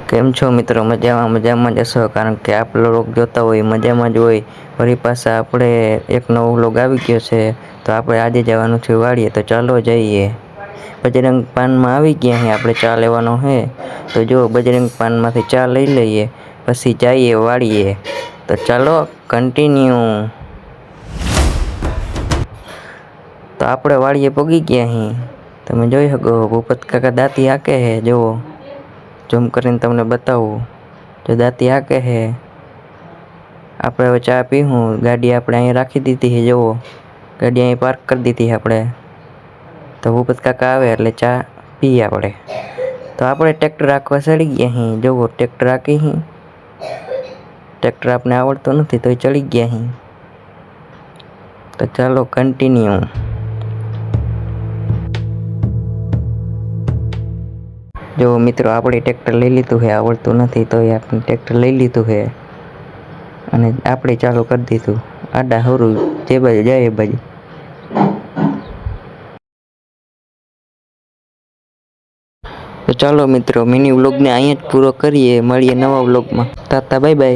કેમ છો મિત્રો? મજામાં જ હશો, કારણ કે આપ લોગ જોતા હોય મજામાં જ હોય. ફરી પાછા આપણે એક નવો વ્લોગ આવી ગયો છે, તો આપણે આજે જવાનું છે વાડીએ. તો ચાલો જઈએ. બજરંગ પાનમાં આવી ગયા અહીં, આપણે ચા લેવાનો હે. તો જો બજરંગ પાનમાંથી ચા લઈ લઈએ, પછી જઈએ વાડીએ. તો ચાલો કન્ટિન્યુ. તો આપણે વાડીએ પગી ગયા અહીં. તમે જોઈ શકો ભૂપત કાકા દાંતી હાકે હે, જોવો ઝૂમ કરીને તમને બતાવું. જો દાંતી હાકે હે. આપણે હવે ચા પીવું. ગાડી આપણે અહીં રાખી દીધી છે, જોવો ગાડી અહીં પાર્ક કરી દીધી આપણે. તો ભૂપત કાકા આવે એટલે ચા પીએ આપણે. તો આપણે ટ્રેક્ટર હાંકવા ચડી ગયા અહીં, જોવો ટ્રેક્ટર હાંકી અહીં. ટ્રેક્ટર આપણે આવડતું નથી તોય ચડી ગયા અહીં. તો ચાલો કન્ટિન્યુ. જો મિત્રો આપણે ટ્રેક્ટર લઈ લીધું છે, આવડતું નથી તોય આપણે ટ્રેક્ટર લઈ લીધું છે અને આપણે ચાલુ કરી દીધું. આડા હરું જે બાજુ જાય એ બાજુ. તો ચાલો મિત્રો, મિની વ્લોગને અહીંયા જ પૂરો કરીએ. મળીએ નવા વ્લોગમાં. તાતા બાય બાય.